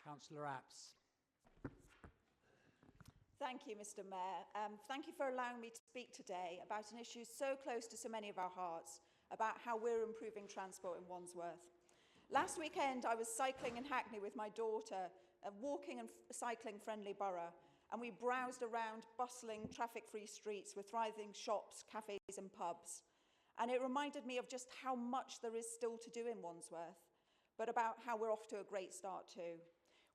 Councillor Apps. Thank you, Mr. Mayor. Thank you for allowing me to speak today about an issue so close to so many of our hearts, about how we're improving transport in Wandsworth. Last weekend, I was cycling in Hackney with my daughter, a walking and cycling-friendly borough, and we browsed around bustling, traffic-free streets with thriving shops, cafes and pubs. And it reminded me of just how much there is still to do in Wandsworth, but about how we're off to a great start too.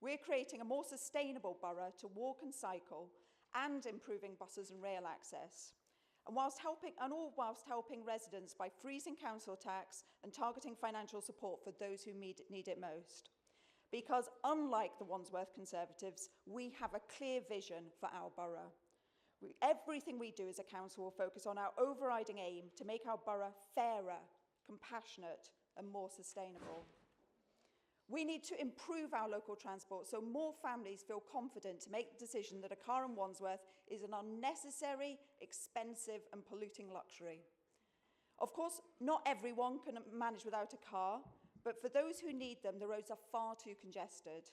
We're creating a more sustainable borough to walk and cycle and improving buses and rail access. And all whilst helping residents by freezing council tax and targeting financial support for those who need it most. Because unlike the Wandsworth Conservatives, we have a clear vision for our borough. Everything we do as a council will focus on our overriding aim to make our borough fairer, compassionate and more sustainable. We need to improve our local transport so more families feel confident to make the decision that a car in Wandsworth is an unnecessary, expensive and polluting luxury. Of course, not everyone can manage without a car, but for those who need them, the roads are far too congested.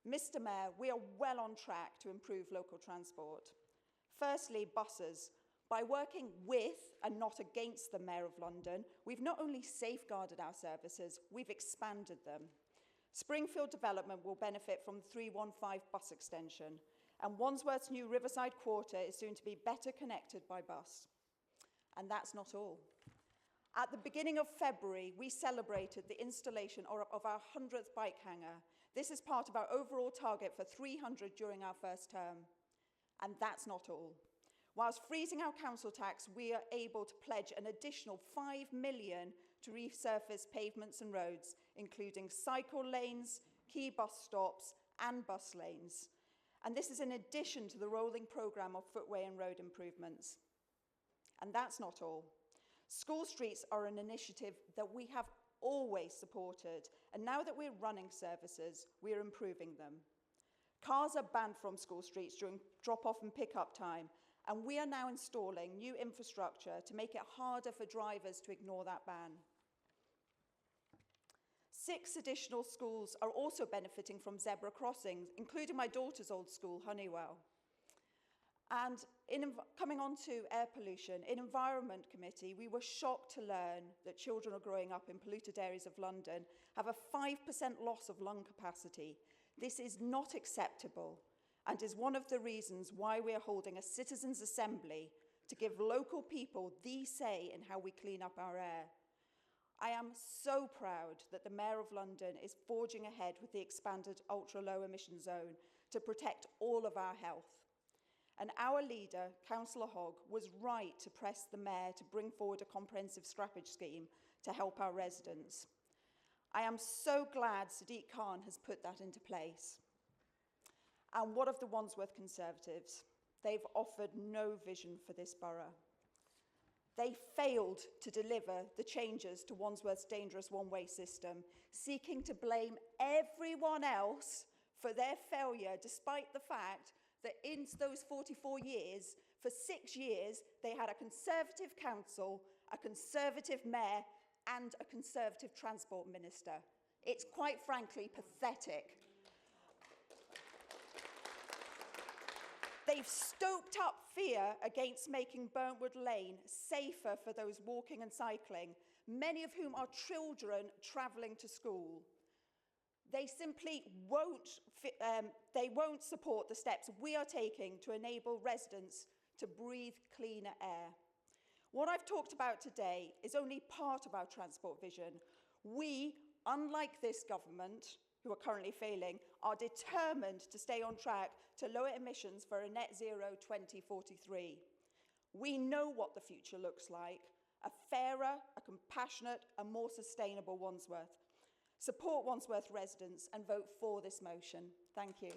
Mr. Mayor, we are well on track to improve local transport. Firstly, buses. By working with and not against the Mayor of London, we've not only safeguarded our services, we've expanded them. Springfield development will benefit from the 315 bus extension, and Wandsworth's new Riverside Quarter is soon to be better connected by bus. And that's not all. At the beginning of February, we celebrated the installation of our 100th bike hanger. This is part of our overall target for 300 during our first term. And that's not all. Whilst freezing our council tax, we are able to pledge an additional £5 million to resurface pavements and roads, including cycle lanes, key bus stops and bus lanes. And this is in addition to the rolling programme of footway and road improvements. And that's not all. School streets are an initiative that we have always supported, and now that we're running services, we're improving them. Cars are banned from school streets during drop-off and pick-up time, and we are now installing new infrastructure to make it harder for drivers to ignore that ban. 6 additional schools are also benefiting from zebra crossings, including my daughter's old school, Honeywell. And coming on to air pollution, in Environment Committee, we were shocked to learn that children are growing up in polluted areas of London have a 5% loss of lung capacity. This is not acceptable and is one of the reasons why we are holding a citizens' assembly to give local people the say in how we clean up our air. I am so proud that the Mayor of London is forging ahead with the expanded ultra-low emission zone to protect all of our health. And our leader, Councillor Hogg, was right to press the Mayor to bring forward a comprehensive scrappage scheme to help our residents. I am so glad Sadiq Khan has put that into place. And what of the Wandsworth Conservatives? They've offered no vision for this borough. They failed to deliver the changes to Wandsworth's dangerous one-way system, seeking to blame everyone else for their failure, despite the fact that in those 44 years, for 6 years, they had a Conservative council, a Conservative mayor, and a Conservative transport minister. It's quite frankly pathetic. They've stoked up fear against making Burntwood Lane safer for those walking and cycling, many of whom are children travelling to school. They simply won't support the steps we are taking to enable residents to breathe cleaner air. What I've talked about today is only part of our transport vision. We, unlike this government, who are currently failing, are determined to stay on track to lower emissions for a net zero 2043. We know what the future looks like: a fairer, a compassionate, and more sustainable Wandsworth. Support Wandsworth residents and vote for this motion. Thank you.